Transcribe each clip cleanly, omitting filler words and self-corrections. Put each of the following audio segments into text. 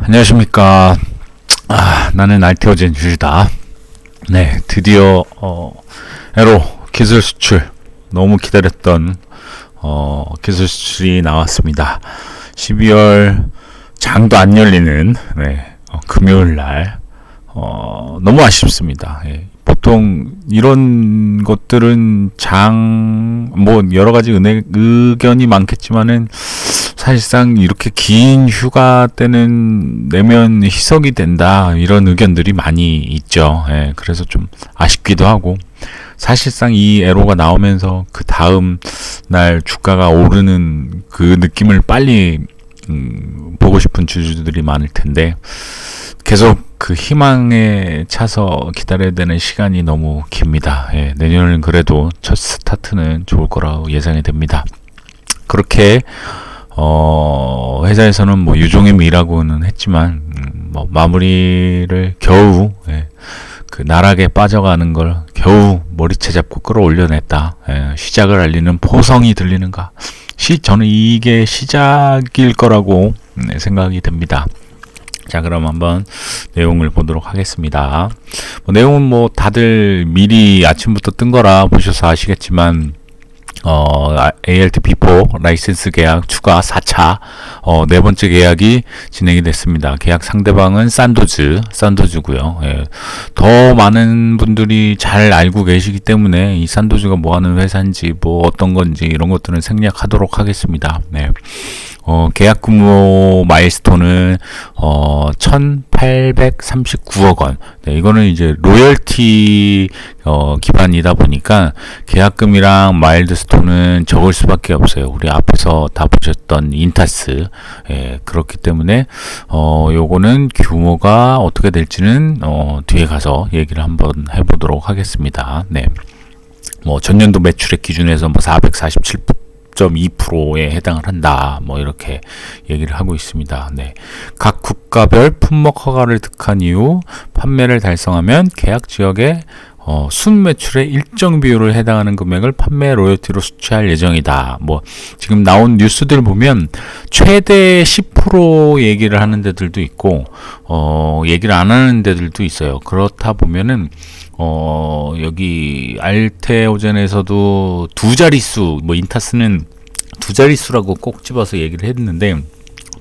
안녕하십니까. 나는 알테오젠 주주다. 네, 드디어 에로 기술 수출, 너무 기다렸던 기술 수출이 나왔습니다. 12월 장도 안 열리는 금요일 날 너무 아쉽습니다. 보통 이런 것들은 여러 가지 의견이 많겠지만은 사실상 이렇게 긴 휴가 때는 내면 희석이 된다, 이런 의견들이 많이 있죠. 그래서 좀 아쉽기도 하고, 사실상 이 에로가 나오면서 그 다음 날 주가가 오르는 그 느낌을 빨리 보고 싶은 주주들이 많을 텐데, 계속 그 희망에 차서 기다려야 되는 시간이 너무 깁니다. 내년은 그래도 첫 스타트는 좋을 거라고 예상이 됩니다. 그렇게 회사에서는 유종의 미라고는 했지만 마무리를 겨우 그 나락에 빠져가는 걸 겨우 머리채 잡고 끌어올려냈다. 시작을 알리는 포성이 들리는가? 저는 이게 시작일 거라고 생각이 됩니다. 자, 그럼 한번 내용을 보도록 하겠습니다. 내용은 다들 미리 아침부터 뜬 거라 보셔서 아시겠지만, ALT-B4 라이센스 계약 추가 4차 네 번째 계약이 진행이 됐습니다. 계약 상대방은 산도즈고요. 더 많은 분들이 잘 알고 계시기 때문에 이 산도즈가 뭐 하는 회사인지 어떤 건지 이런 것들은 생략하도록 하겠습니다. 계약 규모 마일스톤은 1,839억 원. 이거는 이제 로열티 기반이다 보니까 계약금이랑 마일드스톤은 적을 수밖에 없어요. 우리 앞에서 다 보셨던 인타스. 그렇기 때문에 요거는 규모가 어떻게 될지는 뒤에 가서 얘기를 한번 해보도록 하겠습니다. 전년도 매출액 기준에서 447.2%에 해당을 한다. 이렇게 얘기를 하고 있습니다. 각 국가별 품목 허가를 득한 이후 판매를 달성하면 계약 지역의 순매출의 일정 비율을 해당하는 금액을 판매 로열티로 수취할 예정이다. 지금 나온 뉴스들 보면 최대 10% 얘기를 하는 데들도 있고, 얘기를 안 하는 데들도 있어요. 그렇다 보면은, 여기 알테오젠에서도 두 자릿수, 인타스는 두 자릿수라고 꼭 집어서 얘기를 했는데,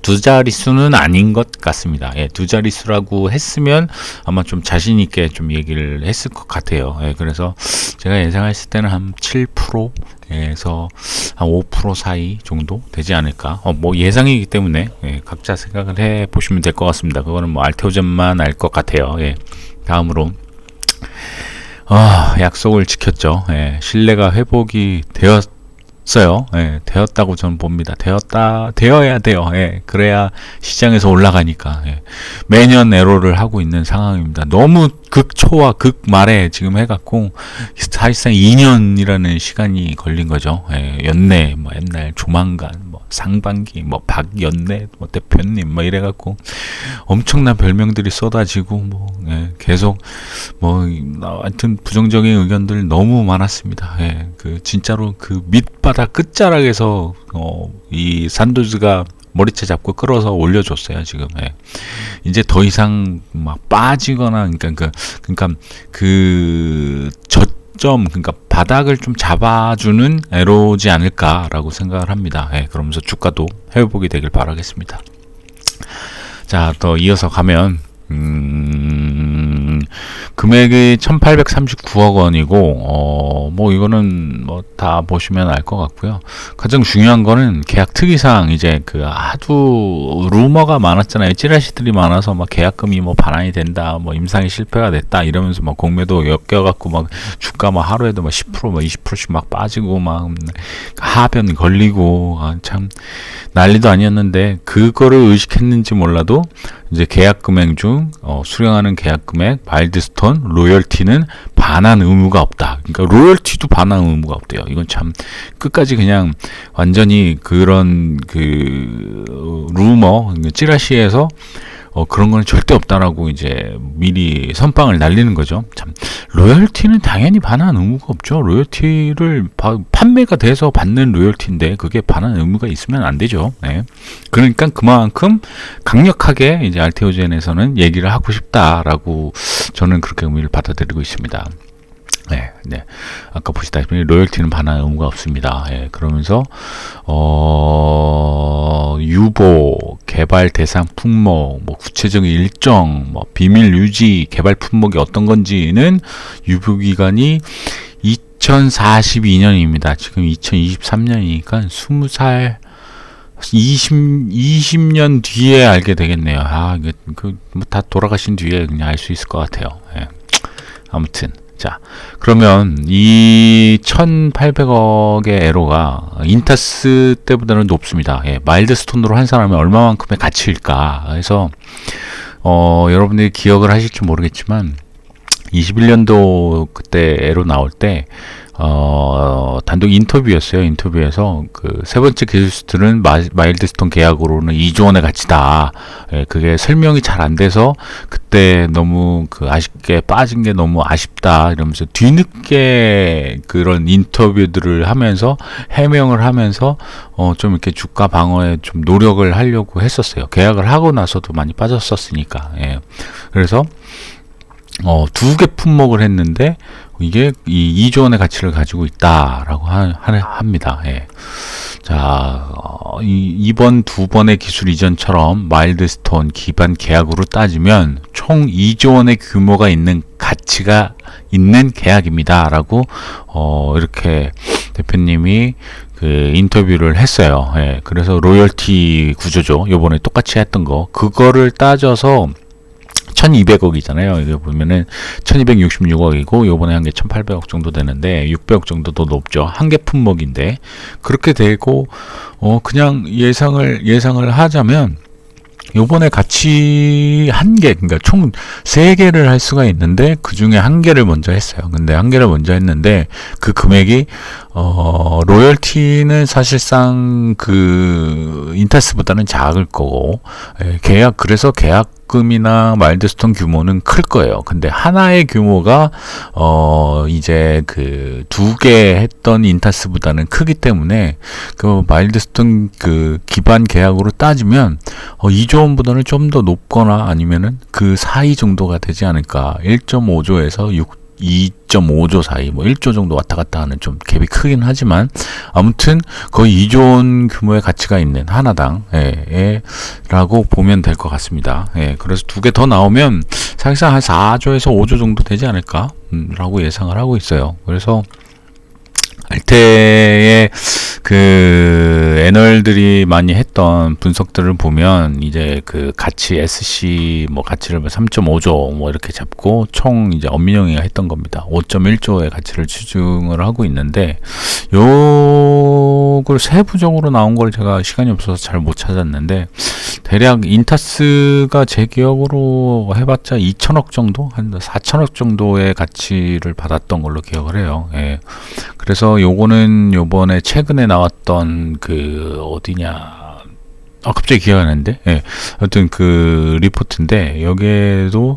두 자릿수는 아닌 것 같습니다. 두 자릿수라고 했으면 아마 좀 자신있게 좀 얘기를 했을 것 같아요. 그래서 제가 예상했을 때는 한 7%에서 한 5% 사이 정도 되지 않을까. 예상이기 때문에 각자 생각을 해 보시면 될 것 같습니다. 그거는 알테오젠만 알 것 같아요. 다음으로 약속을 지켰죠. 신뢰가 회복이 되었어요. 되었다고 저는 봅니다. 되어야 돼요. 그래야 시장에서 올라가니까. 매년 에로를 하고 있는 상황입니다. 너무 극초와 극말에 지금 해갖고 사실상 2년이라는 시간이 걸린 거죠. 연내, 옛날 조만간, 상반기, 박연내, 대표님, 이래갖고 엄청난 별명들이 쏟아지고, 계속, 하여튼 부정적인 의견들 너무 많았습니다. 진짜로 그 밑바닥 끝자락에서, 이 산도즈가 머리채 잡고 끌어서 올려줬어요, 지금. 이제 더 이상 빠지거나, 그러니까 바닥을 좀 잡아주는 에로지 않을까라고 생각을 합니다. 그러면서 주가도 회복이 되길 바라겠습니다. 자, 더 이어서 가면, 금액이 1,839억 원이고, 이거는 다 보시면 알 것 같고요. 가장 중요한 거는 계약 특이사항, 이제 하도 루머가 많았잖아요. 찌라시들이 많아서 계약금이 반환이 된다, 임상이 실패가 됐다, 이러면서 공매도 엮여갖고 주가 하루에도 10%, 20%씩 빠지고, 하변 걸리고, 참, 난리도 아니었는데, 그거를 의식했는지 몰라도, 이제 계약 금액 중 수령하는 계약 금액, 마일드스톤, 로열티는 반환 의무가 없다. 그러니까 로열티도 반환 의무가 없대요. 이건 참 끝까지 그냥 완전히 그런 루머, 찌라시에서 그런 건 절대 없다라고 이제 미리 선빵을 날리는 거죠. 참, 로열티는 당연히 반환 의무가 없죠. 로열티를 판매가 돼서 받는 로열티인데 그게 반환 의무가 있으면 안 되죠. 네. 그러니까 그만큼 강력하게 이제 알테오젠에서는 얘기를 하고 싶다라고 저는 그렇게 의미를 받아들이고 있습니다. 네, 네. 아까 보시다시피 로열티는 반환 의무가 없습니다. 예, 그러면서 유보, 개발 대상 품목, 뭐 구체적인 일정, 뭐 비밀 유지, 개발 품목이 어떤 건지는 유보 기간이 2042년입니다. 지금 2023년이니까 20살 20년 뒤에 알게 되겠네요. 이게 뭐 다 돌아가신 뒤에 그냥 알 수 있을 것 같아요. 예. 아무튼. 자, 그러면 이 1800억의 에로가 인타스 때보다는 높습니다. 예, 마일드스톤으로 한 사람이 얼마만큼의 가치일까? 그래서 여러분들이 기억을 하실지 모르겠지만 21년도 그때 에로 나올 때 단독 인터뷰였어요. 인터뷰에서 그 세 번째 기술수들은 마일드스톤 계약으로는 2조 원의 가치다. 예, 그게 설명이 잘 안 돼서 그때 너무 그 아쉽게 빠진 게 너무 아쉽다 이러면서 뒤늦게 그런 인터뷰들을 하면서 해명을 하면서 좀 이렇게 주가 방어에 좀 노력을 하려고 했었어요. 계약을 하고 나서도 많이 빠졌었으니까. 예. 그래서 두 개 품목을 했는데 이게 이 2조 원의 가치를 가지고 있다라고 합니다. 예. 자, 이번 두 번의 기술 이전처럼 마일드스톤 기반 계약으로 따지면 총 2조 원의 규모가 있는 가치가 있는 계약입니다라고 이렇게 대표님이 그 인터뷰를 했어요. 예. 그래서 로열티 구조죠. 요번에 똑같이 했던 거 그거를 따져서 1200억이잖아요. 이거 보면은 1266억이고 요번에 한 게 1800억 정도 되는데 600억 정도 더 높죠. 한 개 품목인데 그렇게 되고 그냥 예상을 하자면 요번에 같이 한 개, 그러니까 총 3개를 할 수가 있는데 그 중에 한 개를 먼저 했어요. 근데 한 개를 먼저 했는데 그 금액이 로열티는 사실상 그 인타스보다는 작을 거고 그래서 계약금이나 마일드스톤 규모는 클 거예요. 근데 하나의 규모가 이제 그 2개 했던 인타스보다는 크기 때문에 그 마일드스톤 그 기반 계약으로 따지면 2조 원보다는 좀 더 높거나 아니면은 그 사이 정도가 되지 않을까. 1.5조에서 2.5조 사이, 뭐 1조 정도 왔다 갔다 하는 좀 갭이 크긴 하지만 아무튼 거의 2조 원 규모의 가치가 있는 하나당 라고 보면 될 것 같습니다. 예, 그래서 2개 더 나오면 사실상 한 4조에서 5조 정도 되지 않을까 라고 예상을 하고 있어요. 그래서 알테의 그 애널들이 많이 했던 분석들을 보면 이제 그 가치 SC 뭐 가치를 3.5조 뭐 이렇게 잡고 총 이제 엄민영이가 했던 겁니다. 5.1조의 가치를 추정을 하고 있는데 요걸 세부적으로 나온 걸 제가 시간이 없어서 잘 못 찾았는데 대략 인타스가 제 기억으로 해봤자 2천억 정도? 한 4천억 정도의 가치를 받았던 걸로 기억을 해요. 예. 그래서 요거는 요번에 최근에 나왔던 그 어디냐 갑자기 기억이 안 나는데 예. 하여튼 그 리포트인데 여기에도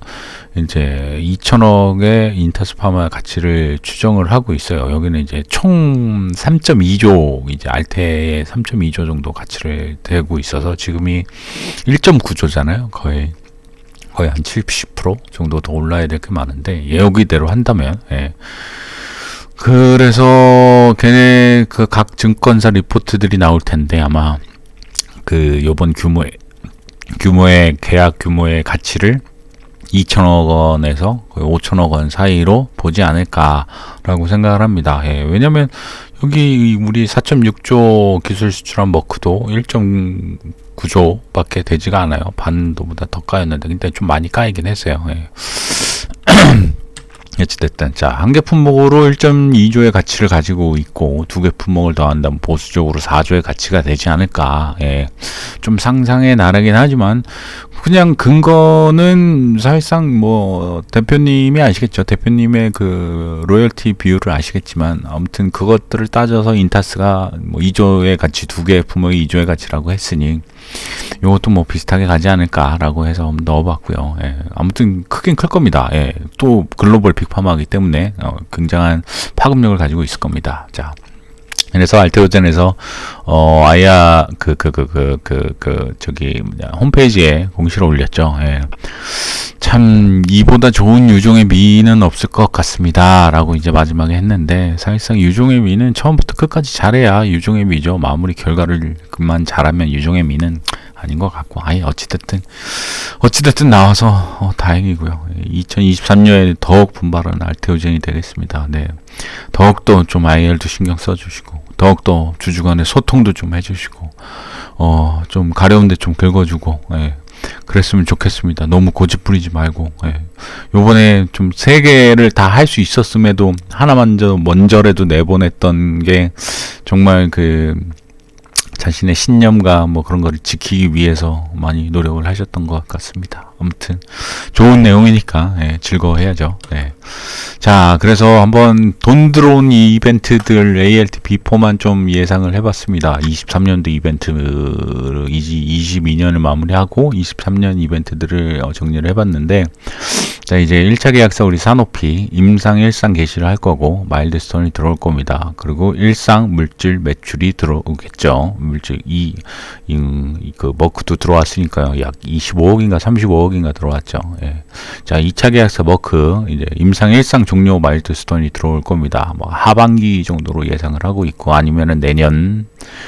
이제 2천억의 인타스 파마 가치를 추정을 하고 있어요. 여기는 이제 총 3.2조 이제 알테의 3.2조 정도 가치를 대고 있어서 지금이 1.9조잖아요. 거의 한 70% 정도 더 올라야 될 게 많은데 여기대로 한다면 예. 그래서 걔네 그 각 증권사 리포트들이 나올 텐데 아마 그 요번 규모의 계약 규모의 가치를 2천억 원에서 거의 5천억 원 사이로 보지 않을까라고 생각을 합니다. 예, 왜냐면 여기 우리 4.6조 기술 수출한 머크도 1.9조밖에 되지가 않아요. 반도보다 더 까였는데 근데 좀 많이 까이긴 했어요. 예. 어찌됐든 자, 한 개 품목으로 1.2조의 가치를 가지고 있고 2개 품목을 더한다면 보수적으로 4조의 가치가 되지 않을까. 예. 좀 상상에 나르긴 하지만 그냥 근거는 사실상 뭐 대표님이 아시겠죠. 대표님의 그 로열티 비율을 아시겠지만 아무튼 그것들을 따져서 인타스가 뭐 2조의 가치 2개 품목이 2조의 가치라고 했으니 요것도 뭐 비슷하게 가지 않을까라고 해서 한번 넣어봤고요. 예, 아무튼 크긴 클 겁니다. 예, 또 글로벌 빅파마이기 때문에 굉장한 파급력을 가지고 있을 겁니다. 자, 그래서 알테오젠에서 아야 저기 홈페이지에 공시를 올렸죠. 예. 참 이보다 좋은 유종의 미는 없을 것 같습니다라고 이제 마지막에 했는데, 사실상 유종의 미는 처음부터 끝까지 잘해야 유종의 미죠. 마무리 결과를 그만 잘하면 유종의 미는 아닌 것 같고, 아예 어찌됐든 나와서 다행이고요. 2023년에 더욱 분발한 알테오젠이 되겠습니다. 네, 더욱더 좀 IR도 신경 써주시고, 더욱더 주주간의 소통도 좀 해주시고, 좀 가려운데 좀 긁어주고, 예, 그랬으면 좋겠습니다. 너무 고집 부리지 말고, 예. 요번에 좀 세 개를 다 할 수 있었음에도 하나만 먼저라도 내보냈던 게 정말 자신의 신념과 뭐 그런 거를 지키기 위해서 많이 노력을 하셨던 것 같습니다. 아무튼 좋은 내용이니까 즐거워해야죠. 네. 자, 그래서 한번 돈 들어온 이 이벤트들 ALT B4만 좀 예상을 해봤습니다. 23년도 이벤트를 22년을 마무리하고 23년 이벤트들을 정리를 해봤는데, 자, 이제 1차 계약서 우리 사노피 임상 일상 게시를 할 거고, 마일드스톤이 들어올 겁니다. 그리고 일상 물질 매출이 들어오겠죠. 물질 머크도 들어왔으니까요. 약 25억인가 35억인가 들어왔죠. 예. 자, 2차 계약서 머크 이제 임상 일상 종료 마일드스톤이 들어올 겁니다. 뭐 하반기 정도로 예상을 하고 있고, 아니면은 내년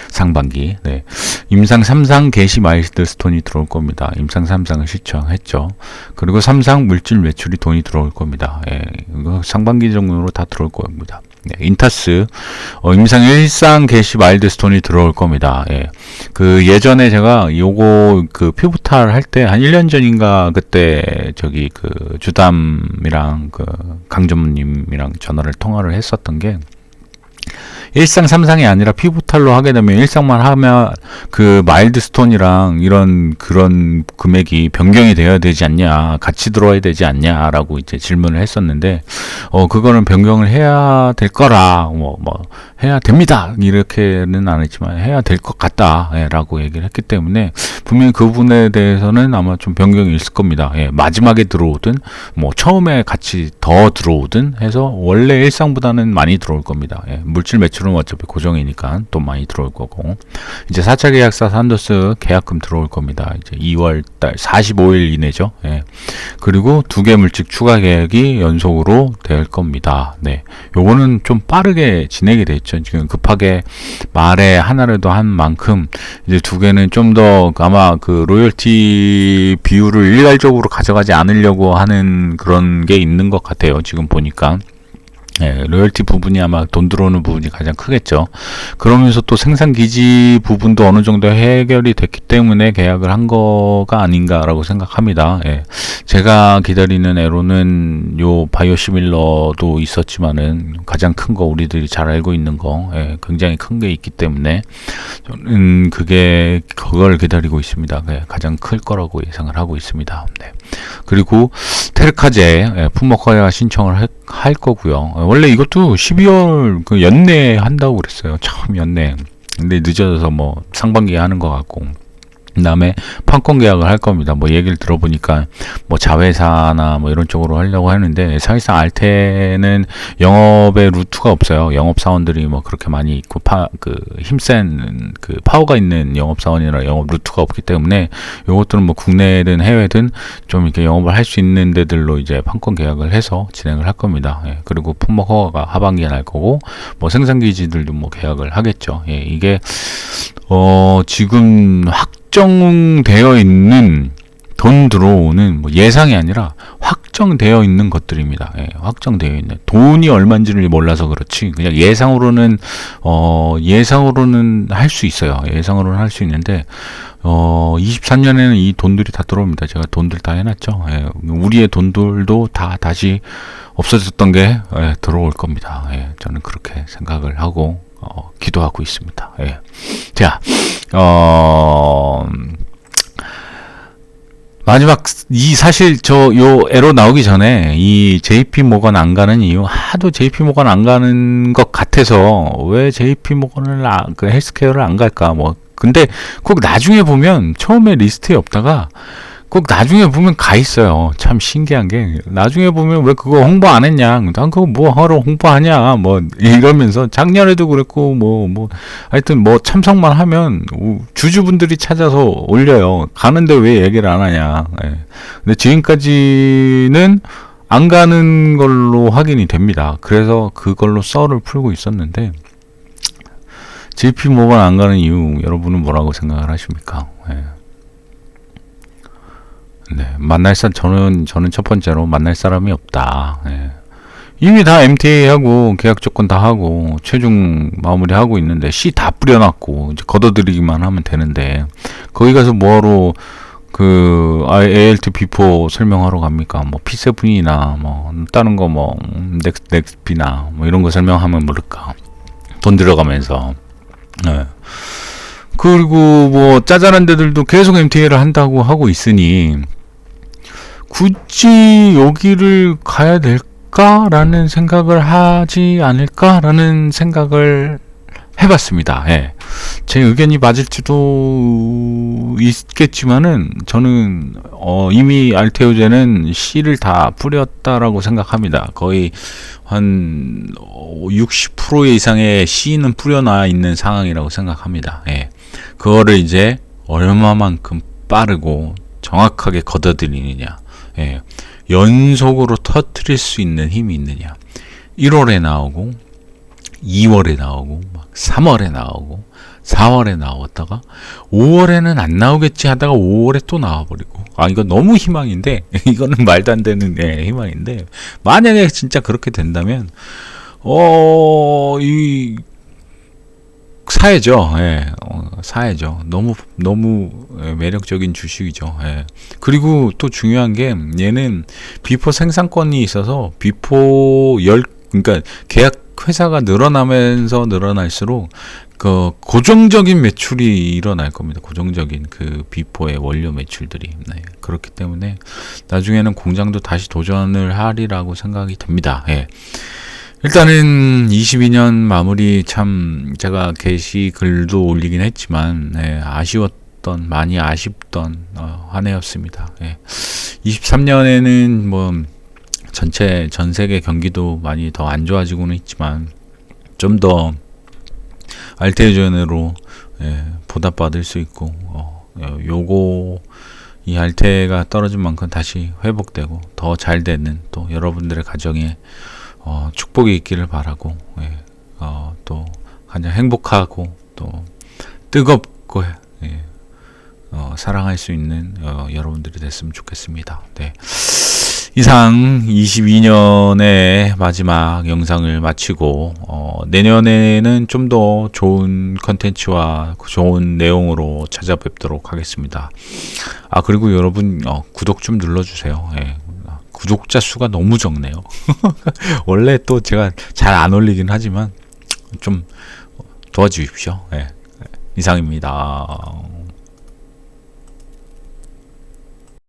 상반기. 네. 임상 3상 게시 마일드스톤이 들어올 겁니다. 임상 3상을 시청했죠. 그리고 3상 물질 매출이 돈이 들어올 겁니다. 예. 이거 상반기 정도로 다 들어올 겁니다. 네, 인타스 임상 1상 게시 마일드스톤이 들어올 겁니다. 예. 예전에 제가 요거 피부탈 할 때 한 1년 전인가 그때 저기 주담이랑 강전무님이랑 통화를 했었던 게, 1상 3상이 아니라 피부탈로 하게 되면 1상만 하면 마일드스톤이랑 그런 금액이 변경이 되어야 되지 않냐, 같이 들어와야 되지 않냐라고 이제 질문을 했었는데, 그거는 변경을 해야 될 거라, 해야 됩니다, 이렇게는 안 했지만 해야 될 것 같다, 라고 얘기를 했기 때문에 분명히 그 부분에 대해서는 아마 좀 변경이 있을 겁니다. 예, 마지막에 들어오든 처음에 같이 더 들어오든 해서 원래 1상보다는 많이 들어올 겁니다. 예, 물질 매출은 어차피 고정이니까 또 많이 들어올 거고, 이제 4차 계약사 산도스 계약금 들어올 겁니다. 이제 2월달 45일 이내죠. 예. 그리고 2개 물질 추가 계약이 연속으로 될 겁니다. 네, 요거는 좀 빠르게 진행이 됐죠. 지금 급하게 말에 하나라도 한 만큼 이제 2개는 좀 더 아마 로열티 비율을 일괄적으로 가져가지 않으려고 하는 그런 게 있는 것 같아요. 지금 보니까. 예, 로열티 부분이 아마 돈 들어오는 부분이 가장 크겠죠. 그러면서 또 생산기지 부분도 어느 정도 해결이 됐기 때문에 계약을 한 거가 아닌가라고 생각합니다. 예, 제가 기다리는 애로는 요 바이오시밀러도 있었지만은 가장 큰 거, 우리들이 잘 알고 있는 거, 굉장히 큰 게 있기 때문에 저는 그걸 기다리고 있습니다. 가장 클 거라고 예상을 하고 있습니다. 네. 그리고 테르카제 품목허가 신청을 할 거고요. 원래 이것도 12월 연내에 한다고 그랬어요. 처음 연내. 근데 늦어져서 상반기에 하는 것 같고, 그 다음에 판권 계약을 할 겁니다. 얘기를 들어보니까 자회사나 이런 쪽으로 하려고 하는데, 사실상 알테는 영업의 루트가 없어요. 영업사원들이 그렇게 많이 있고, 힘센 파워가 있는 영업사원이나 영업 루트가 없기 때문에, 요것들은 국내든 해외든 좀 이렇게 영업을 할 수 있는 데들로 이제 판권 계약을 해서 진행을 할 겁니다. 예. 그리고 품목 허가가 하반기에 날 거고, 생산기지들도 계약을 하겠죠. 예. 이게 지금 확정되어 있는 돈 들어오는 예상이 아니라 확정되어 있는 것들입니다. 예, 확정되어 있는 돈이 얼마인지를 몰라서 그렇지, 그냥 예상으로는 할 수 있어요. 예상으로는 할 수 있는데 23년에는 이 돈들이 다 들어옵니다. 제가 돈들 다 해놨죠. 예, 우리의 돈들도 다 다시 없어졌던 게 들어올 겁니다. 예, 저는 그렇게 생각을 하고 기도하고 있습니다. 예. 자, 마지막 사실 요 에러 나오기 전에 이 JP 모건 안 가는 이유, 하도 JP 모건 안 가는 것 같아서 왜 JP 모건을 헬스케어를 안 갈까, 근데 꼭 나중에 보면 처음에 리스트에 없다가 꼭 나중에 보면 가 있어요. 참 신기한 게 나중에 보면 왜 그거 홍보 안 했냐? 난 그거 뭐 하러 홍보하냐? 뭐 이러면서 작년에도 그랬고 뭐 하여튼 뭐 참석만 하면 주주분들이 찾아서 올려요. 가는데 왜 얘기를 안 하냐? 예. 근데 지금까지는 안 가는 걸로 확인이 됩니다. 그래서 그걸로 썰을 풀고 있었는데 JP 모바일 안 가는 이유 여러분은 뭐라고 생각을 하십니까? 예. 네, 저는 첫 번째로 만날 사람이 없다. 예. 이미 다 MTA하고 계약 조건 다 하고 최종 마무리하고 있는데 C 다 뿌려놨고 이제 걷어들이기만 하면 되는데 거기 가서 뭐하러 그 ALT B4 설명하러 갑니까? 뭐 P7이나 뭐 다른 거 뭐 넥스피나 뭐 이런 거 설명하면 모를까? 돈 들어가면서. 네. 그리고 뭐 짜잘한 데들도 계속 MTA를 한다고 하고 있으니 굳이 여기를 가야 될까라는 생각을 하지 않을까라는 생각을 해봤습니다. 예. 제 의견이 맞을지도 있겠지만은 저는 이미 알테오제는 C를 다 뿌렸다라고 생각합니다. 거의 한 60% 이상의 C는 뿌려놔 있는 상황이라고 생각합니다. 예. 그거를 이제 얼마만큼 빠르고 정확하게 걷어들이느냐, 예. 연속으로 터뜨릴 수 있는 힘이 있느냐. 1월에 나오고 2월에 나오고 막 3월에 나오고 4월에 나왔다가 5월에는 안 나오겠지 하다가 5월에 또 나와버리고, 이거 너무 희망인데 이거는 말도 안 되는 희망인데 만약에 진짜 그렇게 된다면 사야죠. 예. 사야죠. 너무 매력적인 주식이죠. 예. 그리고 또 중요한 게 얘는 비포 생산권이 있어서 그러니까 계약 회사가 늘어나면서 늘어날수록 그 고정적인 매출이 일어날 겁니다. 고정적인 그 비포의 원료 매출들이. 네. 그렇기 때문에 나중에는 공장도 다시 도전을 하리라고 생각이 듭니다. 예. 일단은 22년 마무리 참 제가 게시글도 올리긴 했지만 많이 아쉽던 한 해였습니다. 23년에는 뭐 전 세계 경기도 많이 더 안 좋아지고는 있지만 좀 더 알테오젠으로 보답받을 수 있고 이 알테가 떨어진 만큼 다시 회복되고 더 잘 되는 또 여러분들의 가정에 축복이 있기를 바라고 또 가장 행복하고 또 뜨겁고 사랑할 수 있는 여러분들이 됐으면 좋겠습니다. 네. 이상 22년의 마지막 영상을 마치고 내년에는 좀 더 좋은 컨텐츠와 좋은 내용으로 찾아뵙도록 하겠습니다. 그리고 여러분 구독 좀 눌러주세요. 구독자 수가 너무 적네요. 원래 또 제가 잘 안 올리긴 하지만 좀 도와주십시오. 이상입니다.